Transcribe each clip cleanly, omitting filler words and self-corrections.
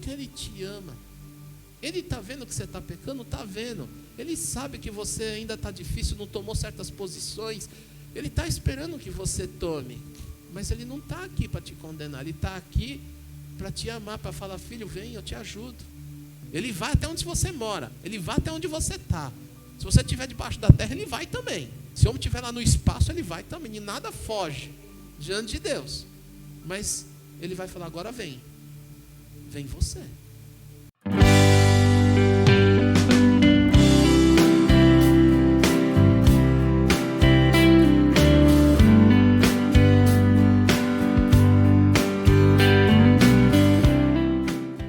porque Ele te ama. Ele está vendo que você está pecando? Está vendo. Ele sabe que você ainda está difícil, não tomou certas posições. Ele está esperando que você tome. Mas Ele não está aqui para te condenar. Ele está aqui para te amar, para falar: filho, vem, eu te ajudo. Ele vai até onde você mora. Ele vai até onde você está. Se você estiver debaixo da terra, Ele vai também. Se o homem estiver lá no espaço, Ele vai também. E nada foge diante de Deus. Mas Ele vai falar: agora vem. Vem você.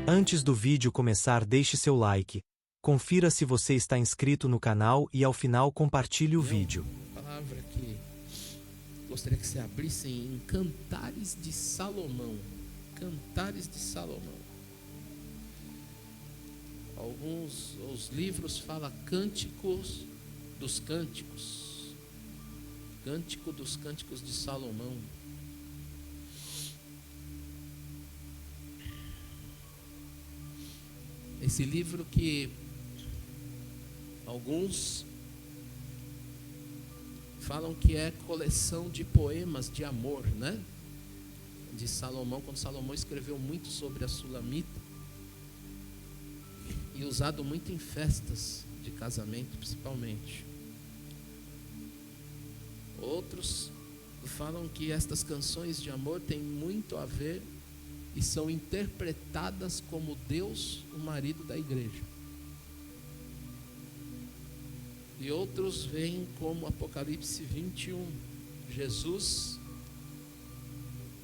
Antes do vídeo começar, deixe seu like, confira se você está inscrito no canal e ao final compartilhe o vídeo. A palavra que gostaria que você abrisse em Cantares de Salomão. Cantares de Salomão. Alguns os livros falam Cânticos dos Cânticos. Cântico dos Cânticos de Salomão. Esse livro que alguns falam que é coleção de poemas de amor, né? De Salomão, quando Salomão escreveu muito sobre a Sulamita e usado muito em festas de casamento, principalmente. Outros falam que estas canções de amor têm muito a ver e são interpretadas como Deus, o marido da igreja. E outros veem como Apocalipse 21, Jesus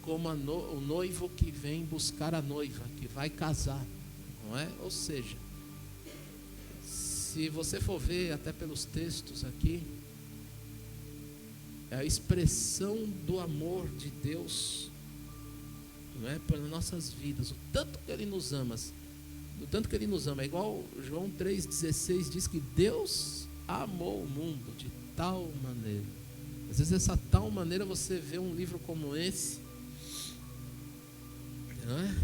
como o noivo que vem buscar a noiva, que vai casar, não é? Ou seja, se você for ver até pelos textos aqui, é a expressão do amor de Deus, não é, pelas nossas vidas, o tanto que Ele nos ama, é igual João 3,16 diz que Deus amou o mundo de tal maneira. Às vezes essa tal maneira você vê um livro como esse, não é?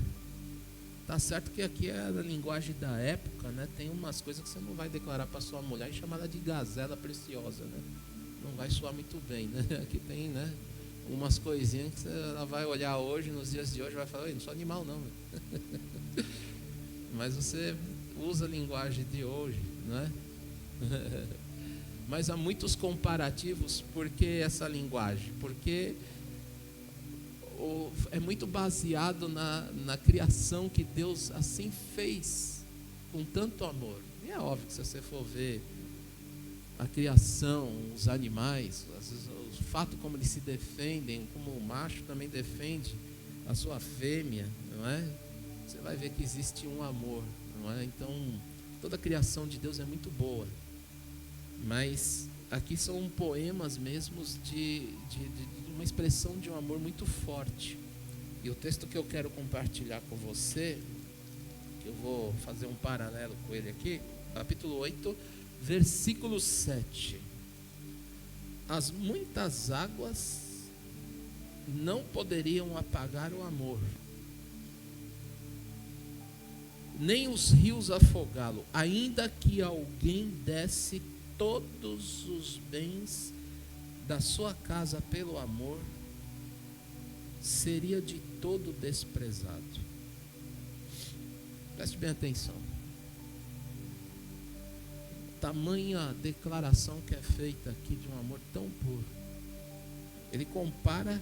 Tá certo que aqui é a linguagem da época, né? Tem umas coisas que você não vai declarar para sua mulher e chamar ela de gazela preciosa, né? Não vai soar muito bem, né? Aqui tem, né, umas coisinhas que ela vai olhar hoje, nos dias de hoje, vai falar: não sou animal não. Mas você usa a linguagem de hoje, não é? Mas há muitos comparativos. Por que essa linguagem? Porque é muito baseado na criação que Deus assim fez, com tanto amor. E é óbvio que se você for ver a criação, os animais, às vezes, o fato como eles se defendem, como o macho também defende a sua fêmea, não é? Você vai ver que existe um amor, não é? Então, toda a criação de Deus é muito boa. Mas aqui são poemas mesmos de uma expressão de um amor muito forte. E o texto que eu quero compartilhar com você, que eu vou fazer um paralelo com ele aqui, capítulo 8, versículo 7. As muitas águas não poderiam apagar o amor, nem os rios afogá-lo, ainda que alguém desse todos os bens da sua casa pelo amor, seria de todo desprezado. Preste bem atenção. Tamanha declaração que é feita aqui de um amor tão puro. Ele compara,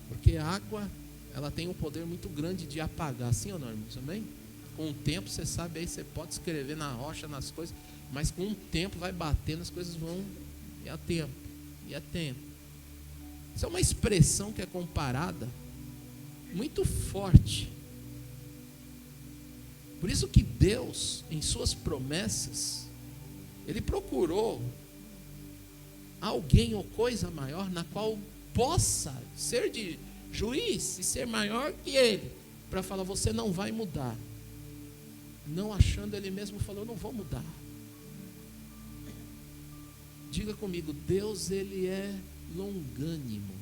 porque a água, ela tem um poder muito grande de apagar, sim ou não, irmãos? Amém? Com o tempo, você sabe, aí você pode escrever na rocha, nas coisas, mas com o tempo vai batendo, as coisas vão, e é tempo, e é tempo. Isso é uma expressão que é comparada, muito forte. Por isso que Deus, em suas promessas, Ele procurou alguém ou coisa maior na qual possa ser de juiz e ser maior que Ele, para falar: você não vai mudar. Não achando Ele mesmo, falou: eu não vou mudar. Diga comigo: Deus, Ele é longânimo.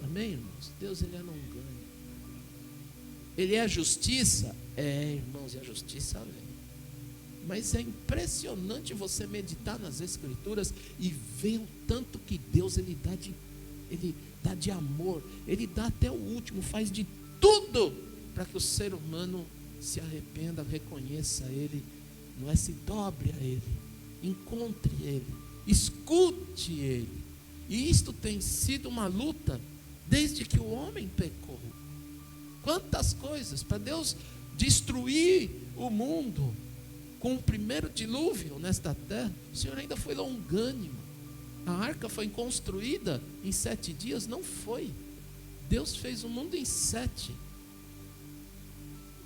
Amém, irmãos? Deus, Ele é longânimo. Ele é a justiça? É, irmãos, e a justiça vem. Mas é impressionante você meditar nas Escrituras e ver o tanto que Deus ele dá de amor. Ele dá até o último, faz de tudo para que o ser humano se arrependa, reconheça Ele, não é, se dobre a Ele, encontre Ele, escute Ele. E isto tem sido uma luta desde que o homem pecou. Quantas coisas para Deus destruir o mundo com o primeiro dilúvio nesta terra, o Senhor ainda foi longânimo. A arca foi construída em 7 dias? Não foi. Deus fez o mundo em 7.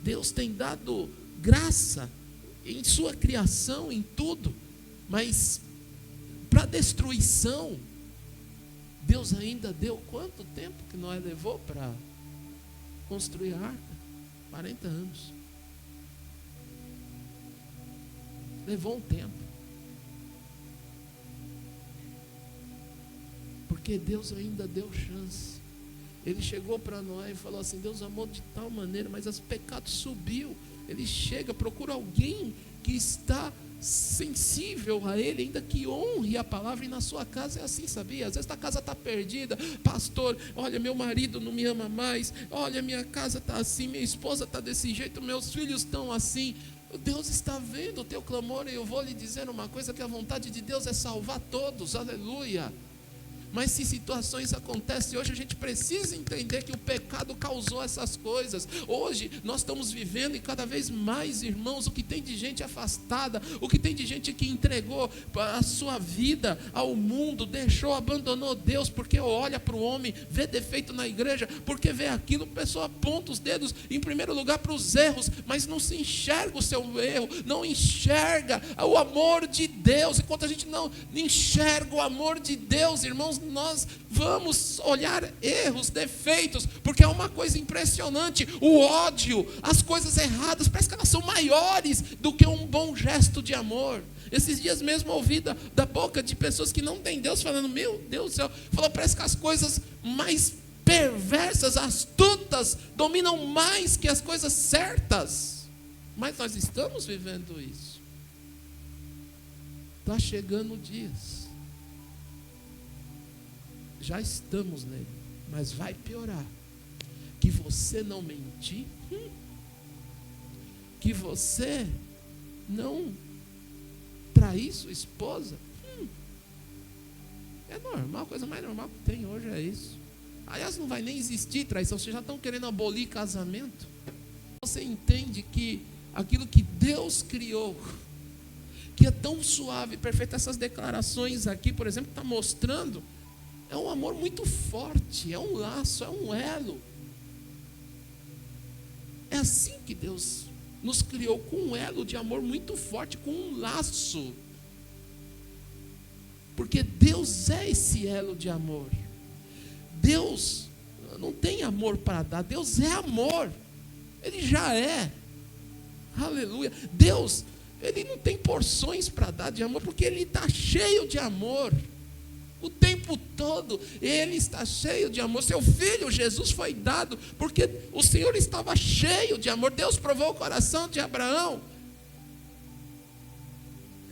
Deus tem dado graça em sua criação, em tudo, mas para destruição, Deus ainda deu quanto tempo que Noé levou para construir a arca? 40 anos. Levou um tempo. Porque Deus ainda deu chance. Ele chegou para Noé e falou assim: Deus amou de tal maneira, mas os pecados subiu. Ele chega, procura alguém que está sensível a Ele, ainda que honre a palavra. E na sua casa é assim, sabia? Às vezes a casa está perdida. Pastor, olha, meu marido não me ama mais. Olha, minha casa está assim, minha esposa está desse jeito, meus filhos estão assim. Deus está vendo o teu clamor. E eu vou lhe dizer uma coisa, que a vontade de Deus é salvar todos, aleluia. Mas se situações acontecem hoje, a gente precisa entender que o pecado causou essas coisas. Hoje nós estamos vivendo, e cada vez mais, irmãos, o que tem de gente afastada, o que tem de gente que entregou a sua vida ao mundo, deixou, abandonou Deus, porque olha para o homem, vê defeito na igreja, porque vê aquilo, a pessoa aponta os dedos, em primeiro lugar para os erros, mas não se enxerga o seu erro, não enxerga o amor de Deus. Enquanto a gente não enxerga o amor de Deus, irmãos, nós vamos olhar erros, defeitos, porque é uma coisa impressionante. O ódio, as coisas erradas, parece que elas são maiores do que um bom gesto de amor. Esses dias mesmo ouvi da boca de pessoas que não têm Deus, falando: meu Deus do céu, falou, parece que as coisas mais perversas, astutas, dominam mais que as coisas certas. Mas nós estamos vivendo isso. Está chegando dias, já estamos nele, mas vai piorar. Que você não mentir, que você não trair sua esposa, é normal, a coisa mais normal que tem hoje é isso. Aliás, não vai nem existir traição, vocês já estão querendo abolir casamento. Você entende que aquilo que Deus criou, que é tão suave, perfeito, essas declarações aqui, por exemplo, está mostrando, é um amor muito forte, é um laço, é um elo. É assim que Deus nos criou, com um elo de amor muito forte, com um laço. Porque Deus é esse elo de amor. Deus não tem amor para dar, Deus é amor. Ele já é. Aleluia. Deus, Ele não tem porções para dar de amor, porque Ele está cheio de amor. O tempo todo Ele está cheio de amor. Seu Filho Jesus foi dado porque o Senhor estava cheio de amor. Deus provou o coração de Abraão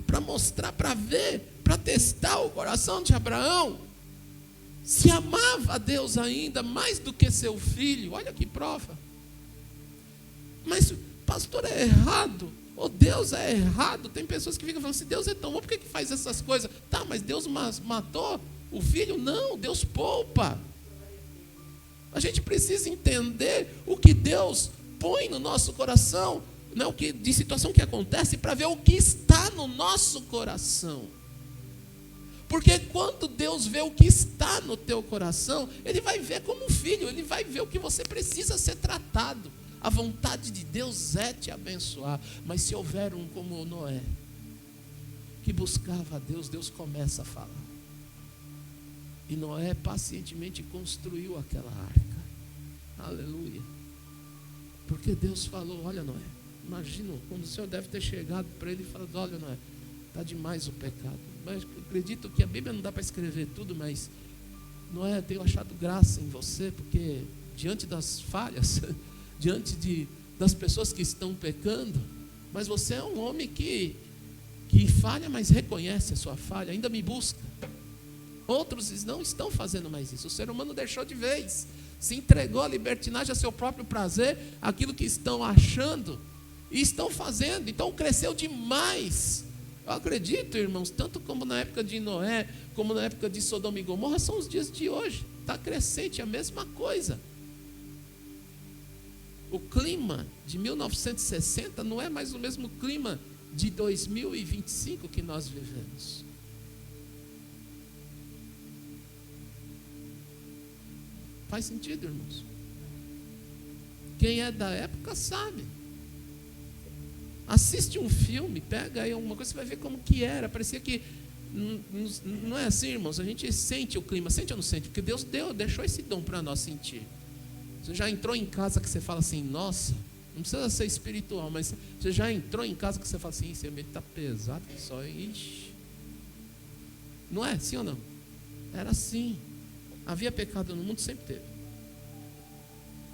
para mostrar, para ver, para testar o coração de Abraão, se amava a Deus ainda mais do que seu filho. Olha que prova. Mas pastor, é errado, ou Deus é errado. Tem pessoas que ficam falando: se Deus é tão bom, por que faz essas coisas? Tá, mas Deus matou o filho? Não, Deus poupa. A gente precisa entender o que Deus põe no nosso coração, não, que, de situação que acontece, para ver o que está no nosso coração. Porque quando Deus vê o que está no teu coração, Ele vai ver como um filho, Ele vai ver o que você precisa ser tratado. A vontade de Deus é te abençoar, mas se houver um como Noé, que buscava a Deus, Deus começa a falar. E Noé pacientemente construiu aquela arca. Aleluia. Porque Deus falou: olha, Noé, imagina quando o Senhor deve ter chegado para ele e falado: olha, Noé, está demais o pecado. Mas eu acredito que a Bíblia não dá para escrever tudo, mas Noé, tenho achado graça em você, porque diante das falhas, diante das pessoas que estão pecando, mas você é um homem que falha, mas reconhece a sua falha, ainda me busca. Outros não estão fazendo mais isso. O ser humano deixou de vez, se entregou à libertinagem, a seu próprio prazer, aquilo que estão achando e estão fazendo. Então cresceu demais. Eu acredito, irmãos, tanto como na época de Noé, como na época de Sodoma e Gomorra, são os dias de hoje. Está crescente, a mesma coisa. O clima de 1960 não é mais o mesmo clima de 2025 que nós vivemos. Faz sentido, irmãos? Quem é da época sabe. Assiste um filme, pega aí alguma coisa, você vai ver como que era. Parecia que não é assim, irmãos. A gente sente o clima, sente ou não sente? Porque Deus deixou esse dom para nós sentir. Você já entrou em casa que você fala assim, nossa, não precisa ser espiritual, mas você já entrou em casa que você fala assim, esse ambiente está pesado, que só, ixi. Não é? Sim ou não? Era assim. Havia pecado no mundo, sempre teve.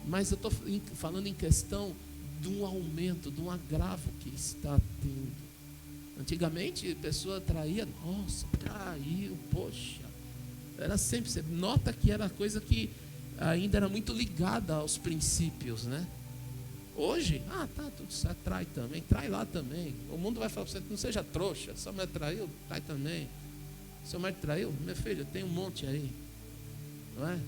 Mas eu estou falando em questão de um aumento, de um agravo que está tendo. Antigamente, a pessoa traía, nossa, traiu, poxa. Era sempre, você nota que era coisa que ainda era muito ligada aos princípios, né? Hoje, tá tudo certo, trai também, trai lá também. O mundo vai falar para você, não seja trouxa, sua mulher traiu, trai também. Seu marido traiu, meu filho, tem um monte aí. Não é?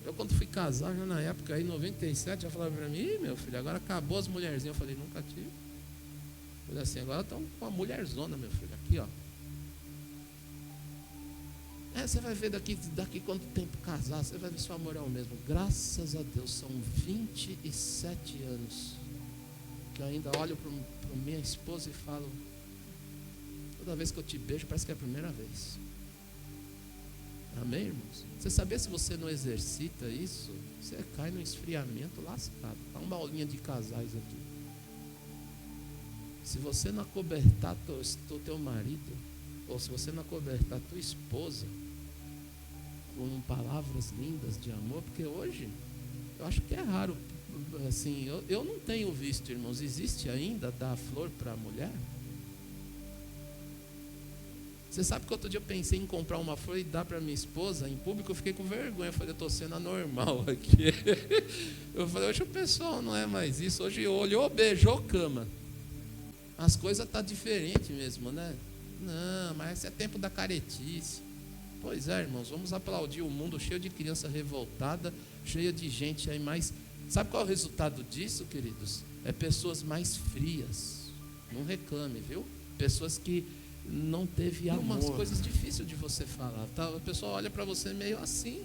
Eu quando fui casar, já na época aí, 97, já falava para mim, meu filho, agora acabou as mulherzinhas. Eu falei, nunca tive. Eu falei assim, agora estão com uma mulherzona, meu filho, aqui ó. Você vai ver daqui quanto tempo casar, você vai ver se o amor é o mesmo. Graças a Deus, são 27 anos que eu ainda olho para minha esposa e falo, toda vez que eu te beijo, parece que é a primeira vez. Amém, irmãos? Você sabia, se você não exercita isso, você cai no esfriamento lascado. Dá uma aulinha de casais aqui. Se você não acobertar o teu marido, ou se você não acobertar tua esposa com palavras lindas de amor, porque hoje eu acho que é raro, assim, eu não tenho visto, irmãos, existe ainda dar flor para a mulher? Você sabe que outro dia eu pensei em comprar uma flor e dar para minha esposa em público, eu fiquei com vergonha, eu falei, eu estou sendo anormal aqui. Eu falei, hoje o pessoal não é mais isso, hoje olhou, beijou, cama. As coisas estão diferentes mesmo, né? Não, mas esse é tempo da caretice. Pois é, irmãos, vamos aplaudir o mundo cheio de criança revoltada, cheio de gente aí mais... Sabe qual é o resultado disso, queridos? É pessoas mais frias. Não reclame, viu? Pessoas que não teve amor. Umas coisas difíceis de você falar, tá? A pessoa olha para você meio assim,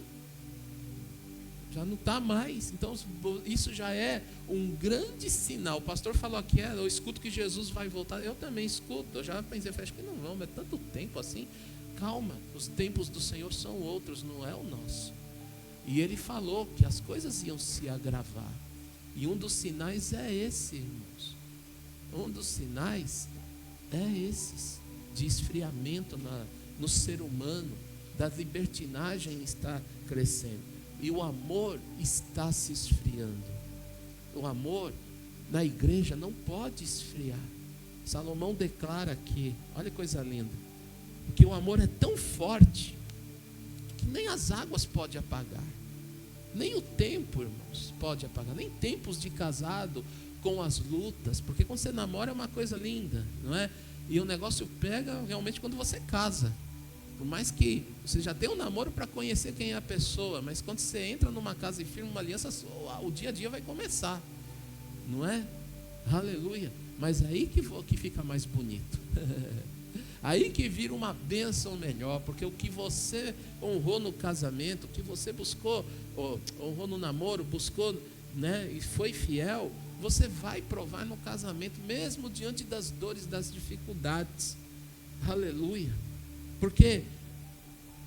já não está mais. Então isso já é um grande sinal. O pastor falou aqui, eu escuto que Jesus vai voltar. Eu também escuto, eu já pensei, acho que não vamos, é tanto tempo assim. Calma, os tempos do Senhor são outros, não é o nosso. E ele falou que as coisas iam se agravar, e um dos sinais é esse, irmãos. Um dos sinais é esses, de esfriamento no ser humano, da libertinagem está crescendo, e o amor está se esfriando. O amor na igreja não pode esfriar. Salomão declara aqui, olha que coisa linda, que o amor é tão forte que nem as águas pode apagar, nem o tempo, irmãos, pode apagar, nem tempos de casado com as lutas, porque quando você namora é uma coisa linda, não é? E o negócio pega realmente quando você casa. Por mais que você já tenha um namoro para conhecer quem é a pessoa, mas quando você entra numa casa e firma uma aliança, o dia a dia vai começar, não é? Aleluia. Mas aí que fica mais bonito. Aí que vira uma bênção melhor, porque o que você honrou no casamento, o que você buscou, honrou no namoro, buscou, né, e foi fiel, você vai provar no casamento, mesmo diante das dores, das dificuldades. Aleluia. Porque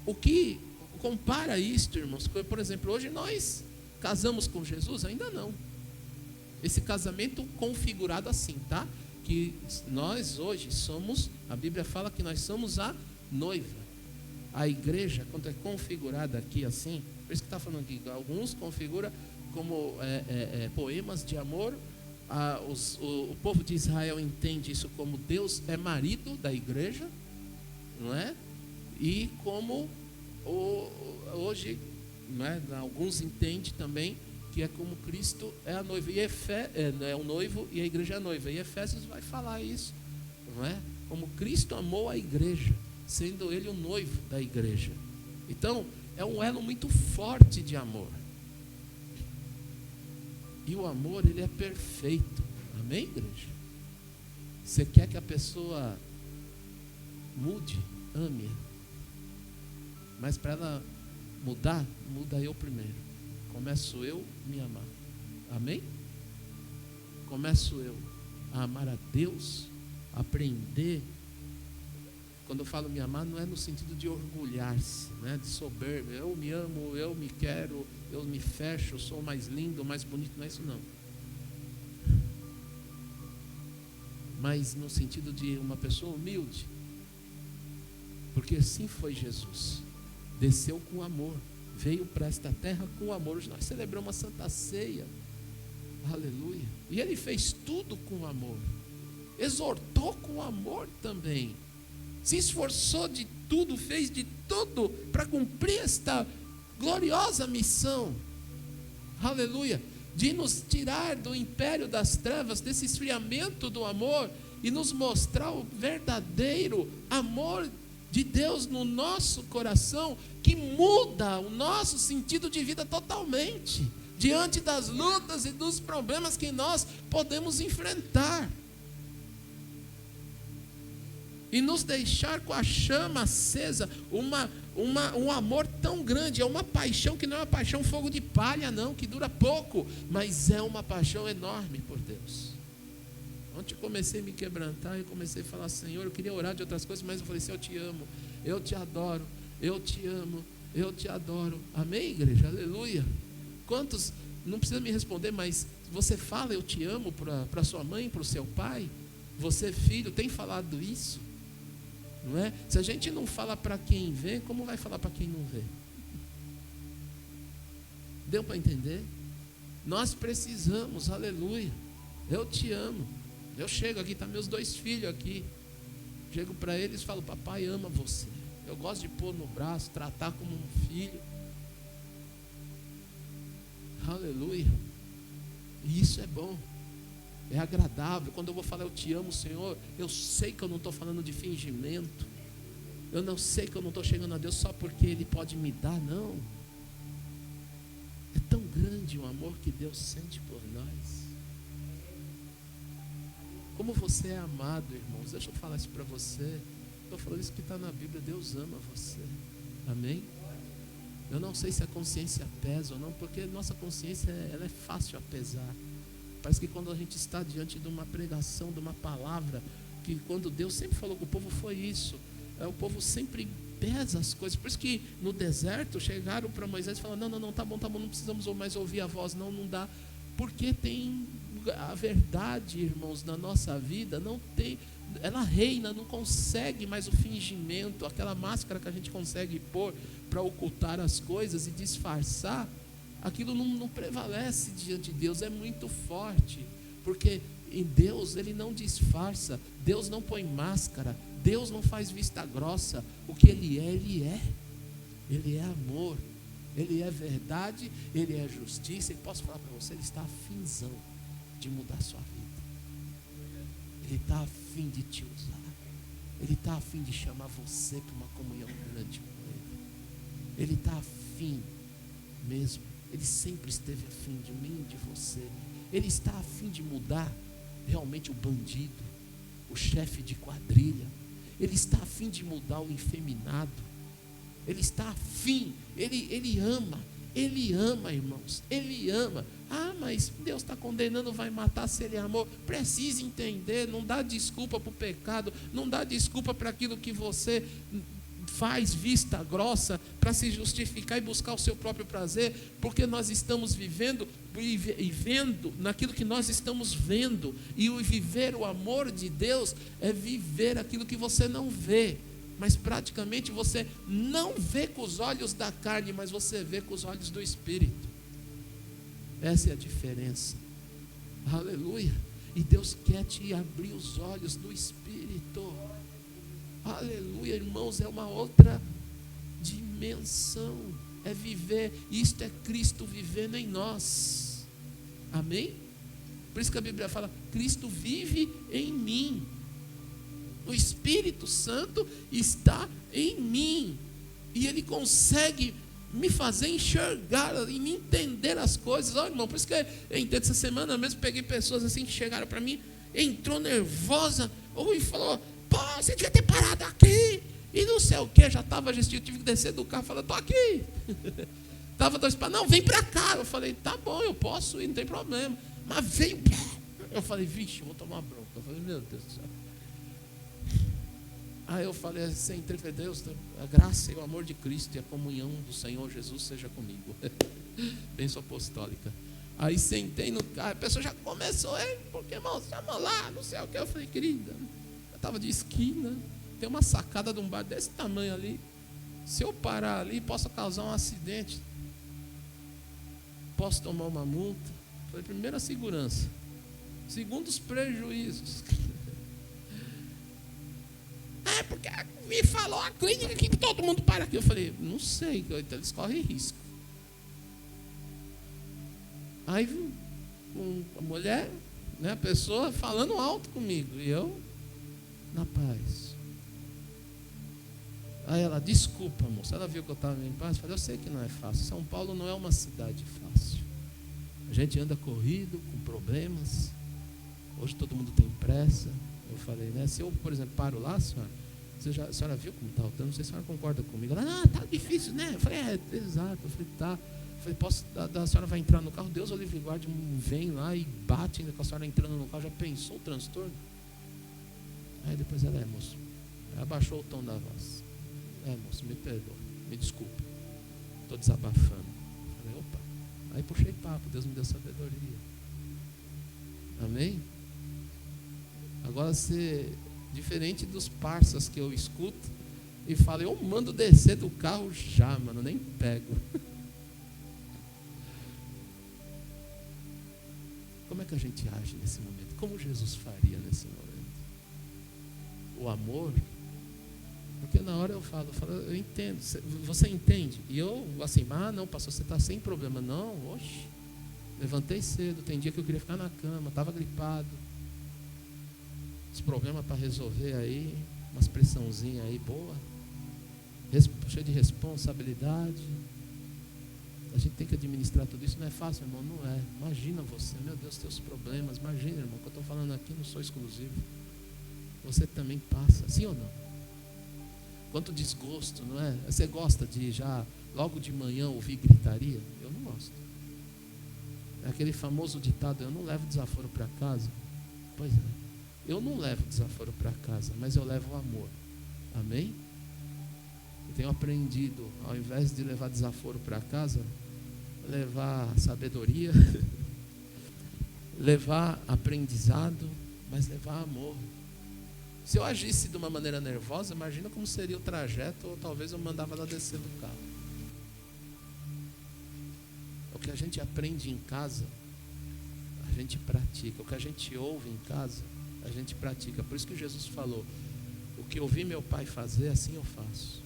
o que compara isto, irmãos, por exemplo, hoje nós casamos com Jesus? Ainda não. Esse casamento configurado assim, tá? Que nós hoje somos, a Bíblia fala que nós somos a noiva. A igreja, quando é configurada aqui assim, por isso que está falando aqui, alguns configuram como poemas de amor. O povo de Israel entende isso como Deus é marido da igreja, não é? E como hoje, não é? Alguns entendem também que é como Cristo é a noiva, e é o noivo e a igreja é a noiva. E Efésios vai falar isso, não é? Como Cristo amou a igreja, sendo ele o noivo da igreja. Então, é um elo muito forte de amor. E o amor, ele é perfeito. Amém, igreja? Você quer que a pessoa mude? Ame-a. Mas para ela mudar, muda eu primeiro. Começo eu a me amar. Amém? Começo eu a amar a Deus, a aprender. Quando eu falo me amar, não é no sentido de orgulhar-se, né? De soberba. Eu me amo, eu me quero, eu me fecho, eu sou mais lindo, mais bonito. Não é isso, não. Mas no sentido de uma pessoa humilde. Porque assim foi Jesus. Desceu com amor. Veio para esta terra com amor. Hoje nós celebramos uma Santa Ceia. Aleluia. E ele fez tudo com amor. Exortou com amor também. Se esforçou de tudo, fez de tudo para cumprir esta gloriosa missão. Aleluia. De nos tirar do império das trevas, desse esfriamento do amor, e nos mostrar o verdadeiro amor de Deus no nosso coração, que muda o nosso sentido de vida totalmente, diante das lutas e dos problemas que nós podemos enfrentar. E nos deixar com a chama acesa, um amor tão grande, é uma paixão que não é uma paixão fogo de palha não, que dura pouco, mas é uma paixão enorme por Deus. Ontem eu comecei a me quebrantar, eu comecei a falar, Senhor, eu queria orar de outras coisas, mas eu falei assim, eu te amo, eu te adoro, eu te amo, eu te adoro. Amém, igreja? Aleluia. Quantos, não precisa me responder, mas você fala eu te amo para sua mãe, para o seu pai? Você, filho, tem falado isso? Não é? Se a gente não fala para quem vê, como vai falar para quem não vê? Deu para entender? Nós precisamos, aleluia. Eu te amo. Eu chego aqui, tá meus 2 filhos aqui. Chego para eles e falo, papai ama você. Eu gosto de pôr no braço, tratar como um filho. Aleluia. E isso é bom. É agradável. Quando eu vou falar eu te amo, Senhor, eu sei que eu não estou falando de fingimento. Eu não sei que eu não estou chegando a Deus só porque Ele pode me dar, não. É tão grande o amor que Deus sente por nós. Como você é amado, irmãos. Deixa eu falar isso para você. Estou falando isso que está na Bíblia. Deus ama você. Amém? Eu não sei se a consciência pesa ou não, porque nossa consciência ela é fácil a pesar. Parece que quando a gente está diante de uma pregação, de uma palavra, que quando Deus sempre falou com o povo foi isso. O povo sempre pesa as coisas. Por isso que no deserto chegaram para Moisés e falaram, não, tá bom, não precisamos mais ouvir a voz, não dá. Porque tem a verdade, irmãos, na nossa vida, não tem, ela reina, não consegue mais o fingimento, aquela máscara que a gente consegue pôr para ocultar as coisas e disfarçar. Aquilo não prevalece diante de Deus, é muito forte, porque em Deus Ele não disfarça, Deus não põe máscara, Deus não faz vista grossa. O que Ele é amor, Ele é verdade, Ele é justiça. E posso falar para você, Ele está afinzão de mudar a sua vida. Ele está afim de te usar, Ele está afim de chamar você para uma comunhão grande com Ele. Ele está afim mesmo. Ele sempre esteve afim de mim, de você. Ele está afim de mudar realmente o bandido, o chefe de quadrilha. Ele está afim de mudar o efeminado. Ele está afim, ele ama, irmãos. Ele ama. Ah, mas Deus está condenando, vai matar se Ele é amor. Precisa entender, não dá desculpa para o pecado, não dá desculpa para aquilo que você faz vista grossa para se justificar e buscar o seu próprio prazer, porque nós estamos vivendo e vendo naquilo que nós estamos vendo, e o viver o amor de Deus é viver aquilo que você não vê, mas praticamente você não vê com os olhos da carne, mas você vê com os olhos do Espírito. Essa é a diferença. Aleluia. E Deus quer te abrir os olhos do Espírito. Aleluia, irmãos, é uma outra dimensão. É viver, isto é Cristo vivendo em nós. Amém? Por isso que a Bíblia fala, Cristo vive em mim. O Espírito Santo está em mim. E Ele consegue me fazer enxergar e me entender as coisas. Olha, irmão, por isso que eu entendo, essa semana mesmo peguei pessoas assim que chegaram para mim, entrou nervosa, ou e falou, pô, você devia ter parado aqui, e não sei o que, já estava gestindo, tive que descer do carro, falando, tô aqui. Estava dois para, não, vem para cá. Eu falei, tá bom, eu posso ir, não tem problema. Mas vem. Eu falei, vixe, vou tomar bronca. Eu falei, meu Deus do céu. Aí eu falei assim, entre Deus, a graça e o amor de Cristo e a comunhão do Senhor Jesus seja comigo. Bênção apostólica. Aí sentei no carro, a pessoa já começou, porque irmão, chama lá, não sei o que. Eu falei, querida, eu estava de esquina, tem uma sacada de um bar desse tamanho ali. Se eu parar ali, posso causar um acidente. Posso tomar uma multa. Falei, primeiro a segurança. Segundo, os prejuízos. Porque me falou a clínica que todo mundo para aqui. Eu falei, não sei, então eles correm risco. Aí a mulher, né, a pessoa falando alto comigo, e eu na paz. Aí ela, desculpa, moça. Ela viu que eu estava em paz. Eu falei, eu sei que não é fácil. São Paulo não é uma cidade fácil. A gente anda corrido, com problemas. Hoje todo mundo tem pressa. Eu falei, né? Se eu, por exemplo, paro lá, senhora, a senhora viu como está? Eu não sei se a senhora concorda comigo. Ela, tá difícil, né? Eu falei, exato. Eu falei, tá. Eu falei, a senhora vai entrar no carro, Deus o livre e guarde, vem lá e bate ainda com a senhora entrando no carro. Já pensou o transtorno? Aí depois ela, moço. Ela abaixou o tom da voz. Moço, me perdoa, me desculpe. Estou desabafando. Falei, opa. Aí puxei papo, Deus me deu sabedoria. Amém? Agora ser diferente dos parças que eu escuto e falo, eu mando descer do carro já, mano, nem pego. Como é que a gente age nesse momento? Como Jesus faria nesse momento? O amor, porque na hora eu falo, eu entendo, você entende? E eu assim, não, pastor, você está sem problema. Não, oxe, levantei cedo, tem dia que eu queria ficar na cama, estava gripado. Os problemas para resolver aí, umas pressãozinha aí boa, cheio de responsabilidade. A gente tem que administrar tudo isso, não é fácil, irmão, não é. Imagina você, meu Deus, teus problemas. Imagina, irmão, o que eu estou falando aqui não sou exclusivo. Você também passa, sim ou não? Quanto desgosto, não é? Você gosta de já, logo de manhã, ouvir gritaria? Eu não gosto. É aquele famoso ditado, eu não levo desaforo para casa. Pois é. Eu não levo desaforo para casa, mas eu levo o amor. Amém? Eu tenho aprendido, ao invés de levar desaforo para casa, levar sabedoria, levar aprendizado, mas levar amor. Se eu agisse de uma maneira nervosa, imagina como seria o trajeto, ou talvez eu mandava ela descer do carro. O que a gente aprende em casa, a gente pratica. O que a gente ouve em casa, a gente pratica. Por isso que Jesus falou, o que eu vi meu pai fazer, assim eu faço.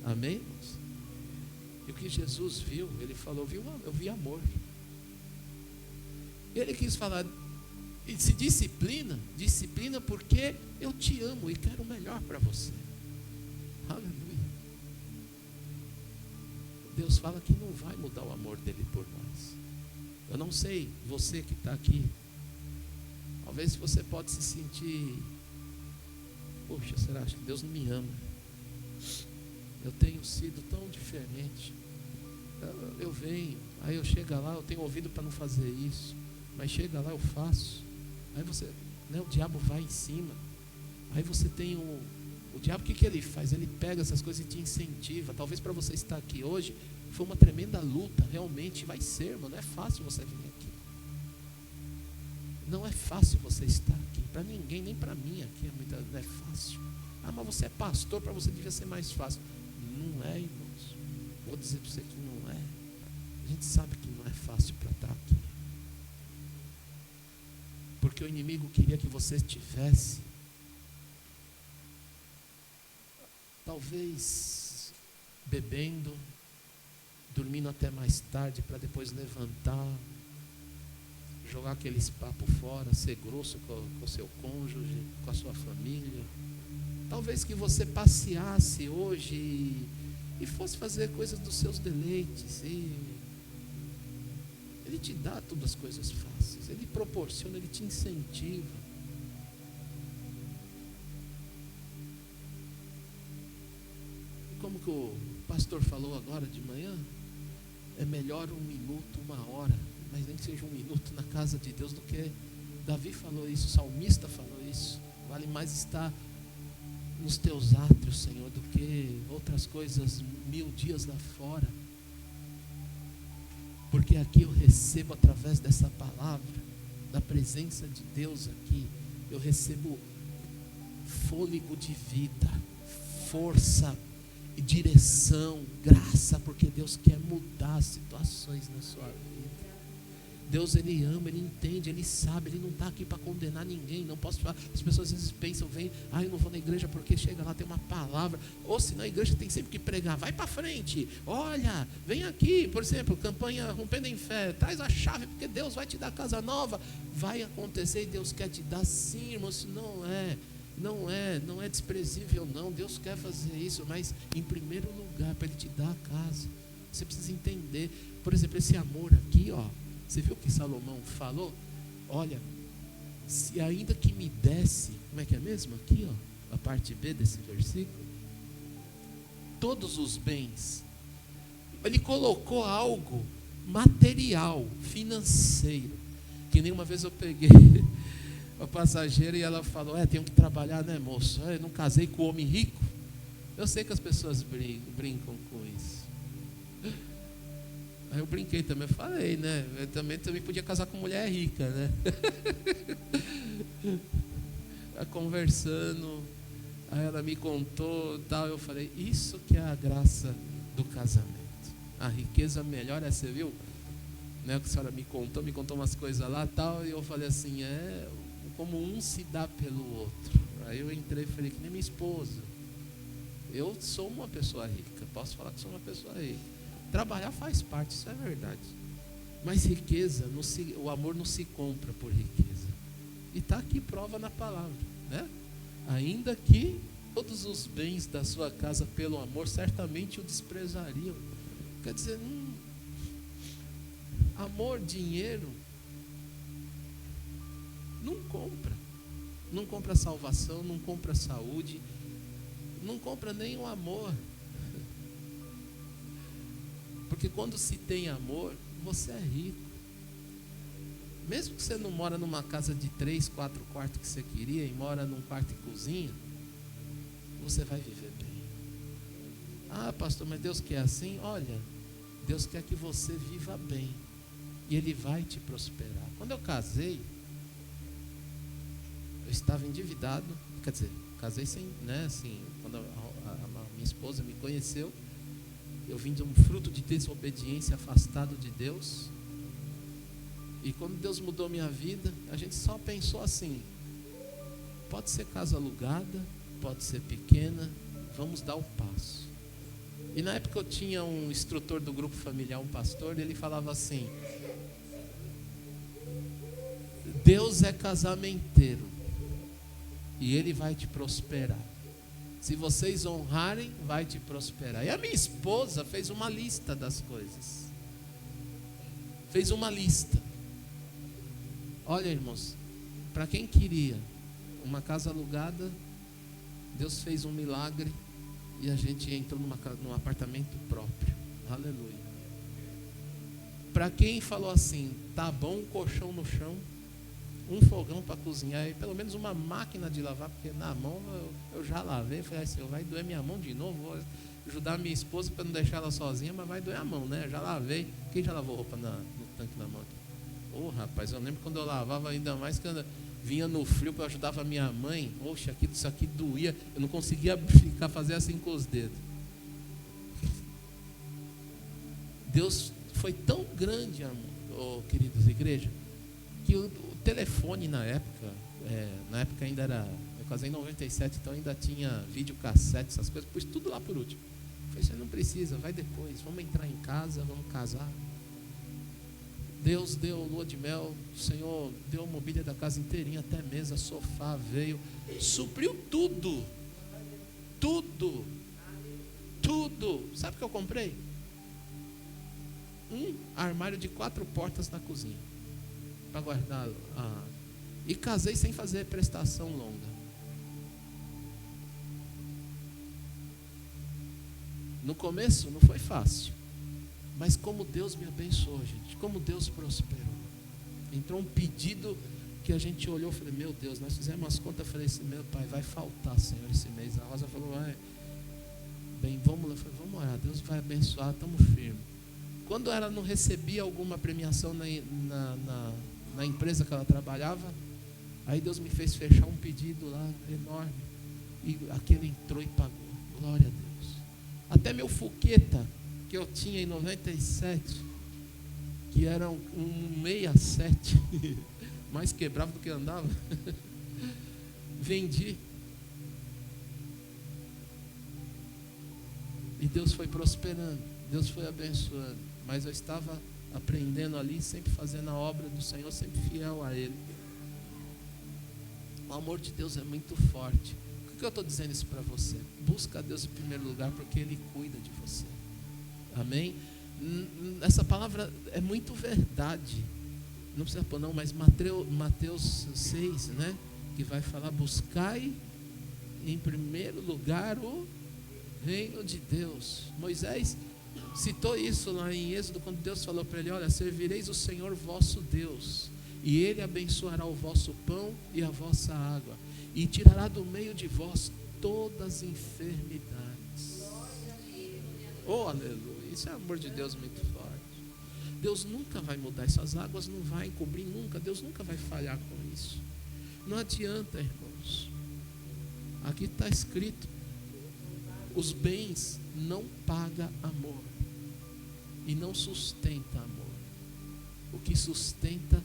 Amém, irmãos? E o que Jesus viu, ele falou, eu vi amor. Ele quis falar, se disciplina porque eu te amo e quero o melhor para você. Aleluia. Deus fala que não vai mudar o amor dele por nós. Eu não sei, você que está aqui, talvez você pode se sentir, poxa, será que Deus não me ama? Eu tenho sido tão diferente. Eu venho, aí eu chego lá, eu tenho ouvido para não fazer isso, mas chega lá, eu faço. Aí você, né, o diabo vai em cima. Aí você tem o diabo, o que ele faz? Ele pega essas coisas e te incentiva. Talvez para você estar aqui hoje, foi uma tremenda luta, realmente vai ser, mano. Não é fácil você vir aqui. Não é fácil você estar aqui. Para ninguém, nem para mim aqui, não é fácil. Mas você é pastor, para você devia ser mais fácil. Não é, irmãos. Vou dizer para você que não é. A gente sabe que não é fácil para estar aqui. Porque o inimigo queria que você estivesse, talvez, bebendo, dormindo até mais tarde para depois levantar, jogar aqueles papos fora, ser grosso com o seu cônjuge, com a sua família. Talvez que você passeasse hoje e fosse fazer coisas dos seus deleites. E Ele te dá todas as coisas fáceis, Ele proporciona, Ele te incentiva. Como que o pastor falou agora de manhã, é melhor 1 minuto, 1 hora, mas nem que seja 1 minuto na casa de Deus do que, Davi falou isso, o salmista falou isso, vale mais estar nos teus átrios, Senhor, do que outras coisas 1000 dias lá fora, porque aqui eu recebo através dessa palavra, da presença de Deus aqui, eu recebo fôlego de vida, força e direção, graça, porque Deus quer mudar situações na sua vida. Deus, Ele ama, Ele entende, Ele sabe, Ele não está aqui para condenar ninguém. Não posso falar, as pessoas às vezes pensam, eu não vou na igreja porque chega lá, tem uma palavra, ou se na igreja tem sempre que pregar, vai para frente, olha, vem aqui, por exemplo, campanha Rompendo em Fé, traz a chave, porque Deus vai te dar casa nova, vai acontecer e Deus quer te dar, sim, irmão, isso não é desprezível não, Deus quer fazer isso, mas em primeiro lugar, para Ele te dar a casa, você precisa entender, por exemplo, esse amor aqui, você viu o que Salomão falou? Olha, se ainda que me desse, como é que é mesmo aqui, a parte B desse versículo, todos os bens, ele colocou algo material, financeiro, que nem uma vez eu peguei a passageira e ela falou, tenho que trabalhar, né, moço? Eu não casei com homem rico. Eu sei que as pessoas brincam com isso. Aí eu brinquei também, falei, né? Eu também podia casar com mulher rica, né? Conversando, aí ela me contou tal, eu falei, isso que é a graça do casamento. A riqueza melhor você viu? Né, que a senhora me contou umas coisas lá tal, e eu falei assim, como um se dá pelo outro. Aí eu entrei e falei, que nem minha esposa. Eu sou uma pessoa rica, posso falar que sou uma pessoa rica. Trabalhar faz parte, isso é verdade. Mas riqueza, o amor não se compra por riqueza. E está aqui prova na palavra, né? Ainda que todos os bens da sua casa pelo amor certamente o desprezariam. Quer dizer, amor, dinheiro não compra. Não compra salvação, não compra saúde, não compra nem o amor. Porque quando se tem amor, você é rico. Mesmo que você não mora numa casa de 3, 4 quartos que você queria e mora num quarto e cozinha, você vai viver bem. Pastor, mas Deus quer assim? Olha, Deus quer que você viva bem e Ele vai te prosperar. Quando eu casei, eu estava endividado, quer dizer, casei sem, né, assim, quando a minha esposa me conheceu, eu vim de um fruto de desobediência, afastado de Deus. E quando Deus mudou minha vida, a gente só pensou assim, pode ser casa alugada, pode ser pequena, vamos dar o passo. E na época eu tinha um instrutor do grupo familiar, um pastor, e ele falava assim, Deus é casamenteiro e Ele vai te prosperar. Se vocês honrarem, vai te prosperar. E a minha esposa fez uma lista das coisas. Fez uma lista. Olha, irmãos, para quem queria uma casa alugada, Deus fez um milagre e a gente entrou num apartamento próprio. Aleluia. Para quem falou assim, tá bom, um colchão no chão, um fogão para cozinhar e pelo menos uma máquina de lavar, porque na mão eu já lavei. Falei, Senhor, vai doer minha mão de novo, vou ajudar minha esposa para não deixar ela sozinha, mas vai doer a mão, né? Eu já lavei. Quem já lavou roupa no tanque da mão? Rapaz, eu lembro quando eu lavava, ainda mais quando vinha no frio, eu ajudava a minha mãe. Oxe, isso aqui doía, eu não conseguia fazer assim com os dedos. Deus foi tão grande, queridos da igreja, que o telefone na época ainda era, eu casei em 97, então ainda tinha videocassete, essas coisas, pus tudo lá por último. Falei, você não precisa, vai depois, vamos entrar em casa, vamos casar. Deus deu lua de mel, o Senhor deu mobília da casa inteirinha, até mesa, sofá, veio, supriu tudo. Tudo. Sabe o que eu comprei? Um armário de 4 portas na cozinha, para guardar. E casei sem fazer prestação longa. No começo não foi fácil, mas como Deus me abençoou, gente, como Deus prosperou. Entrou um pedido que a gente olhou e falei, meu Deus, nós fizemos as contas, eu falei assim, meu pai, vai faltar, Senhor, esse mês. A Rosa falou, bem, vamos lá. Eu falei, vamos orar, Deus vai abençoar, estamos firmes. Quando ela não recebia alguma premiação na empresa que ela trabalhava, aí Deus me fez fechar um pedido lá enorme, e aquele entrou e pagou. Glória a Deus. Até meu Fuqueta, que eu tinha em 97, que era um 67, mais quebrava do que andava, vendi. E Deus foi prosperando, Deus foi abençoando, mas eu estava aprendendo ali, sempre fazendo a obra do Senhor, sempre fiel a Ele. O amor de Deus é muito forte. Por que eu estou dizendo isso para você? Busca a Deus em primeiro lugar, porque Ele cuida de você. Amém? Essa palavra é muito verdade. Não precisa pôr não, mas Mateus 6, né? Que vai falar, buscai em primeiro lugar o reino de Deus. Moisés citou isso lá em Êxodo, quando Deus falou para ele, olha, servireis o Senhor vosso Deus, e Ele abençoará o vosso pão e a vossa água, e tirará do meio de vós todas as enfermidades. Oh, aleluia, isso é amor de Deus muito forte. Deus nunca vai mudar, essas águas não vai encobrir nunca, Deus nunca vai falhar com isso. Não adianta, irmãos. Aqui está escrito, os bens não pagam amor e não sustenta amor. O que sustenta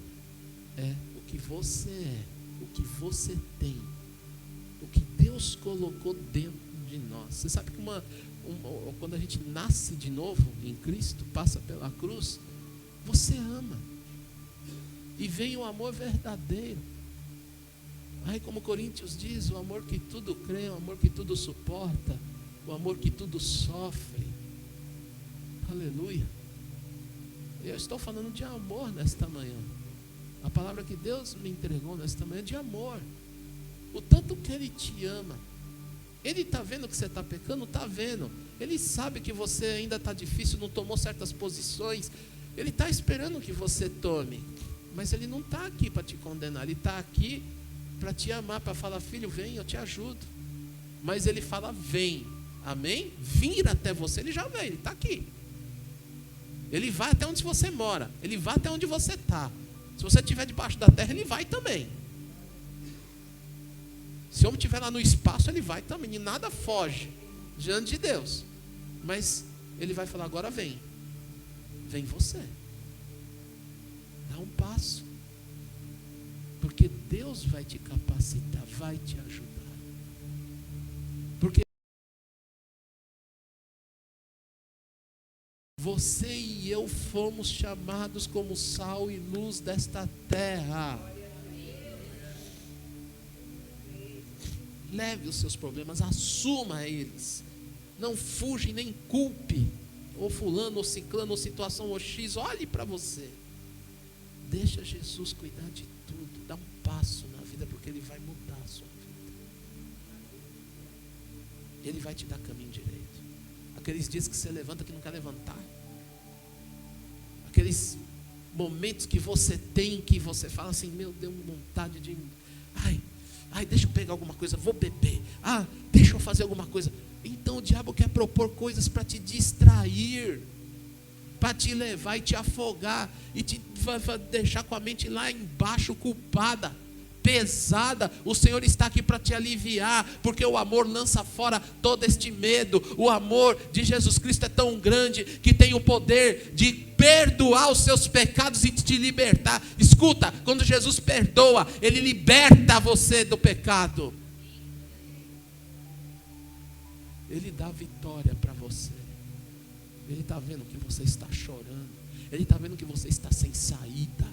é o que você é, o que você tem, o que Deus colocou dentro de nós. Você sabe que quando a gente nasce de novo em Cristo, passa pela cruz, você ama e vem o amor verdadeiro. Aí, como Coríntios diz, o amor que tudo crê, o amor que tudo suporta, o amor que tudo sofre. Aleluia. Eu estou falando de amor nesta manhã. A palavra que Deus me entregou nesta manhã é de amor. O tanto que Ele te ama. Ele está vendo que você está pecando? Está vendo. Ele sabe que você ainda está difícil, não tomou certas posições. Ele está esperando que você tome. Mas Ele não está aqui para te condenar. Ele está aqui para te amar, para falar, filho, vem, eu te ajudo. Mas Ele fala, vem. Amém? Vir até você, Ele já vem, Ele está aqui. Ele vai até onde você mora, Ele vai até onde você está. Se você estiver debaixo da terra, Ele vai também. Se o homem estiver lá no espaço, Ele vai também. E nada foge diante de Deus. Mas Ele vai falar, agora vem. Vem você. Dá um passo. Porque Deus vai te capacitar, vai te ajudar. Porque você e eu fomos chamados como sal e luz desta terra. Leve os seus problemas, assuma eles. Não fuja e nem culpe. Ou fulano, ou ciclano, ou situação, ou X. Olhe para você. Deixa Jesus cuidar de tudo. Dá um passo na vida, porque Ele vai mudar a sua vida. Ele vai te dar caminho direito. Aqueles dias que você levanta que não quer levantar. Aqueles momentos que você tem, que você fala assim, meu, deu vontade de... Ai, deixa eu pegar alguma coisa, vou beber. Deixa eu fazer alguma coisa. Então o diabo quer propor coisas para te distrair, para te levar e te afogar, e te deixar com a mente lá embaixo culpada, pesada. O Senhor está aqui para te aliviar, porque o amor lança fora todo este medo. O amor de Jesus Cristo é tão grande que tem o poder de perdoar os seus pecados e te libertar. Escuta, quando Jesus perdoa, Ele liberta você do pecado. Ele dá vitória para você. Ele está vendo que você está chorando. Ele está vendo que você está sem saída.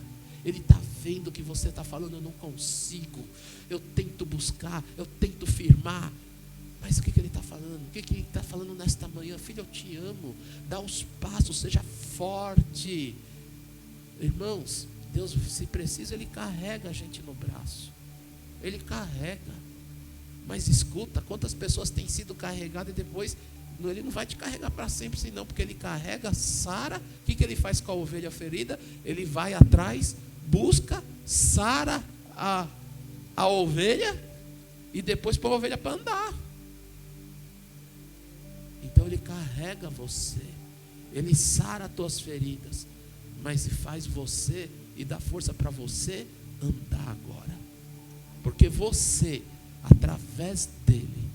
Ele está vendo que você está falando: eu não consigo, eu tento buscar, eu tento firmar. Mas o que Ele está falando? O que Ele está falando nesta manhã? Filho, eu te amo. Dá os passos, seja forte. Irmãos, Deus, se precisa, Ele carrega a gente no braço. Ele carrega. Mas escuta, quantas pessoas têm sido carregadas e depois Ele não vai te carregar para sempre, senão, porque Ele carrega, sara. O que Ele faz com a ovelha ferida? Ele vai atrás, busca, sara a ovelha e depois põe a ovelha para andar. Então Ele carrega você, Ele sara as tuas feridas, mas faz você e dá força para você andar agora. Porque você, através dEle,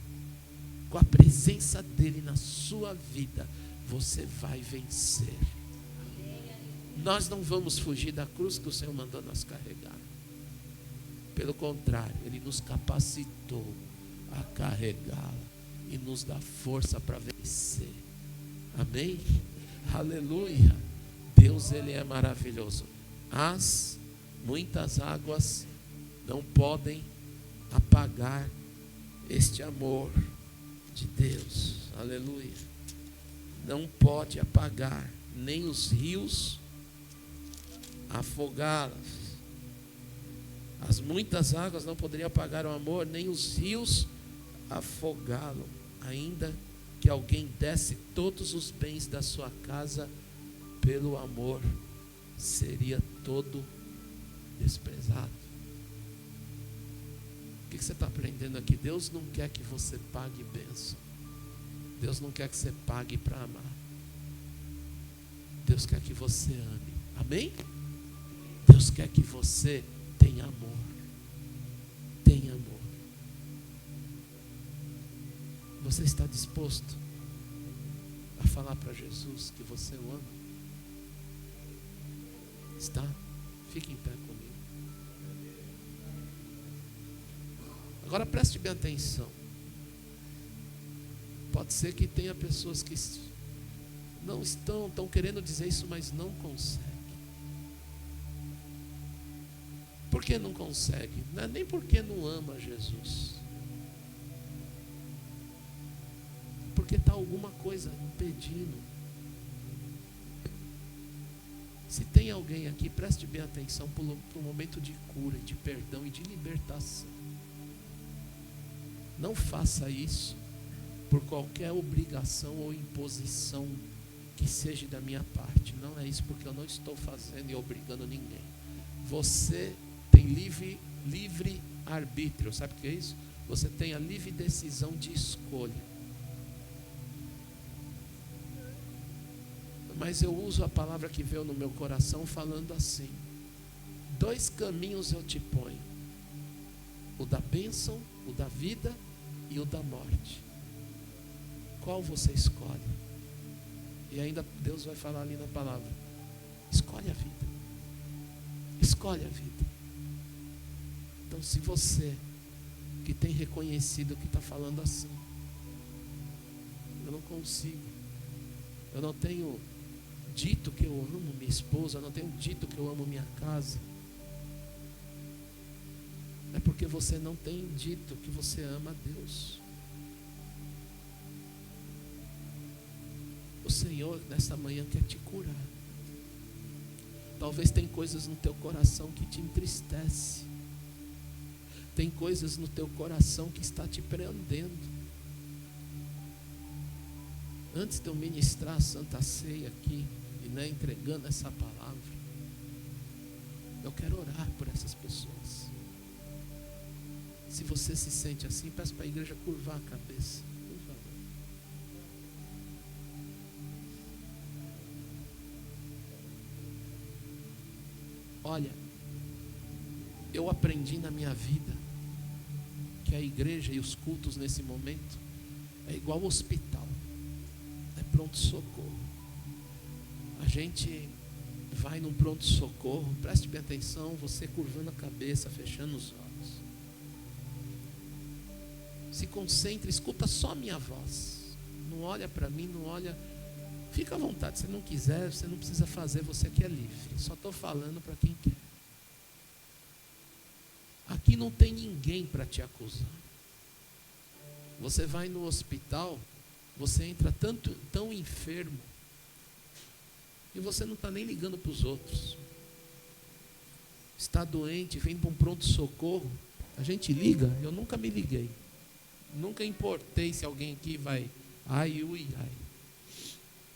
com a presença dEle na sua vida, você vai vencer. Nós não vamos fugir da cruz que o Senhor mandou nós carregar. Pelo contrário, Ele nos capacitou a carregá-la e nos dá força para vencer. Amém? Aleluia. Deus, Ele é maravilhoso. Muitas águas não podem apagar este amor de Deus. Aleluia. Não pode apagar, nem os rios afogá-las. As muitas águas não poderiam apagar o amor, nem os rios afogá-lo. Ainda que alguém desse todos os bens da sua casa, pelo amor seria todo desprezado. O que você está aprendendo aqui? Deus não quer que você pague bênção. Deus não quer que você pague para amar. Deus quer que você ame. Amém? Deus quer que você tenha amor. Tenha amor. Você está disposto a falar para Jesus que você o ama? Está? Fique em pé comigo. Agora preste bem atenção. Pode ser que tenha pessoas que não estão querendo dizer isso, mas não conseguem. Por que não consegue? Não é nem porque não ama Jesus. Porque está alguma coisa impedindo. Se tem alguém aqui, preste bem atenção para um momento de cura, de perdão e de libertação. Não faça isso por qualquer obrigação ou imposição que seja da minha parte. Não é isso, porque eu não estou fazendo e obrigando ninguém. Você tem livre arbítrio. Sabe o que é isso? Você tem a livre decisão de escolha. Mas eu uso a palavra que veio no meu coração falando assim: 2 caminhos eu te ponho, o da bênção, o da vida e o da morte. Qual você escolhe? E ainda Deus vai falar ali na palavra: escolhe a vida. Escolhe a vida. Então, se você que tem reconhecido que está falando assim: eu não consigo, eu não tenho dito que eu amo minha esposa, eu não tenho dito que eu amo minha casa, é porque você não tem dito que você ama a Deus. O Senhor nessa manhã quer te curar. Talvez tem coisas no teu coração que te entristece. Tem coisas no teu coração que está te prendendo. Antes de eu ministrar a Santa Ceia aqui, e entregando essa palavra, eu quero orar por essas pessoas. Se você se sente assim, peço para a igreja curvar a cabeça, por favor. Olha, eu aprendi na minha vida que a igreja e os cultos nesse momento é igual ao hospital, é pronto-socorro. A gente vai num pronto-socorro, preste bem atenção, você curvando a cabeça, fechando os olhos. Se concentre, escuta só a minha voz. Não olha para mim, não olha. Fica à vontade, se não quiser, você não precisa fazer, você aqui é livre. Só estou falando para quem quer. Aqui não tem ninguém para te acusar. Você vai no hospital, você entra tão enfermo, e você não está nem ligando para os outros. Está doente, vem para um pronto-socorro. A gente liga, eu nunca me liguei. Nunca importei se alguém aqui vai, ai, ui, ai.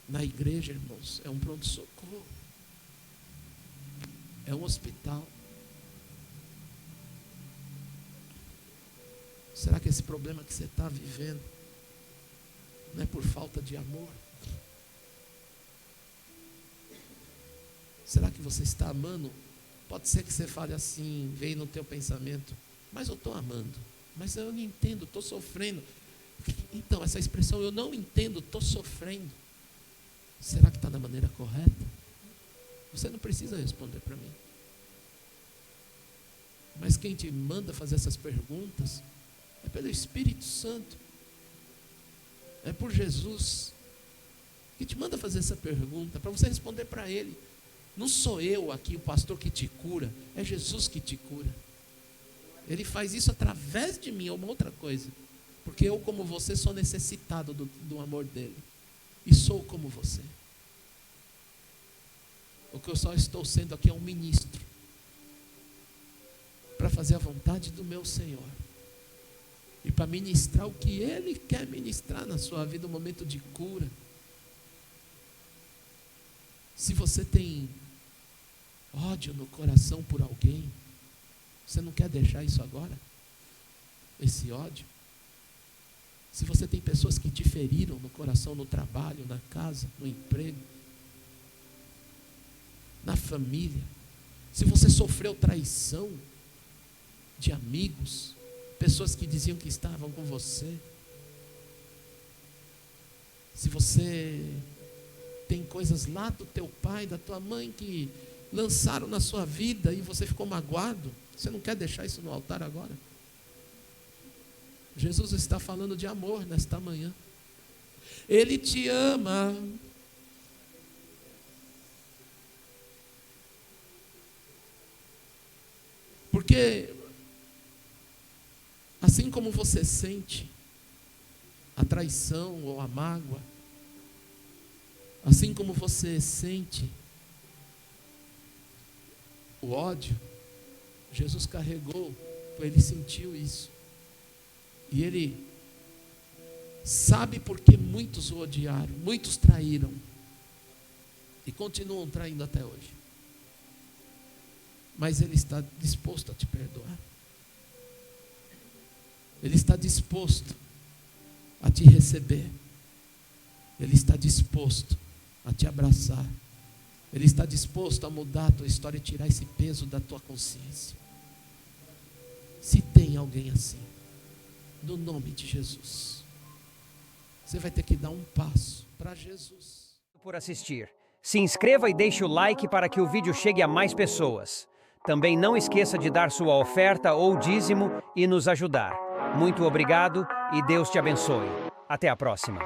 Na igreja, irmãos, é um pronto-socorro. É um hospital. Será que esse problema que você está vivendo não é por falta de amor? Será que você está amando? Pode ser que você fale assim, veio no teu pensamento, mas eu estou amando, mas eu não entendo, estou sofrendo. Então, essa expressão, eu não entendo, estou sofrendo, será que está da maneira correta? Você não precisa responder para mim. Mas quem te manda fazer essas perguntas é pelo Espírito Santo. É por Jesus que te manda fazer essa pergunta, para você responder para Ele. Não sou eu aqui, o pastor, que te cura, é Jesus que te cura. Ele faz isso através de mim, é uma outra coisa. Porque eu, como você, sou necessitado do amor dele. E sou como você. O que eu só estou sendo aqui é um ministro, para fazer a vontade do meu Senhor. E para ministrar o que Ele quer ministrar na sua vida, um momento de cura. Se você tem ódio no coração por alguém, você não quer deixar isso agora? Esse ódio? Se você tem pessoas que te feriram no coração, no trabalho, na casa, no emprego, na família, se você sofreu traição de amigos, pessoas que diziam que estavam com você, se você tem coisas lá do teu pai, da tua mãe que lançaram na sua vida e você ficou magoado, você não quer deixar isso no altar agora? Jesus está falando de amor nesta manhã. Ele te ama. Porque assim como você sente a traição ou a mágoa, assim como você sente o ódio, Jesus carregou, ele sentiu isso. E ele sabe porque muitos o odiaram, muitos traíram e continuam traindo até hoje. Mas ele está disposto a te perdoar. Ele está disposto a te receber. Ele está disposto a te abraçar. Ele está disposto a mudar a tua história e tirar esse peso da tua consciência. Se tem alguém assim, no nome de Jesus, você vai ter que dar um passo para Jesus. Por assistir. Se inscreva e deixe o like para que o vídeo chegue a mais pessoas. Também não esqueça de dar sua oferta ou dízimo e nos ajudar. Muito obrigado e Deus te abençoe. Até a próxima.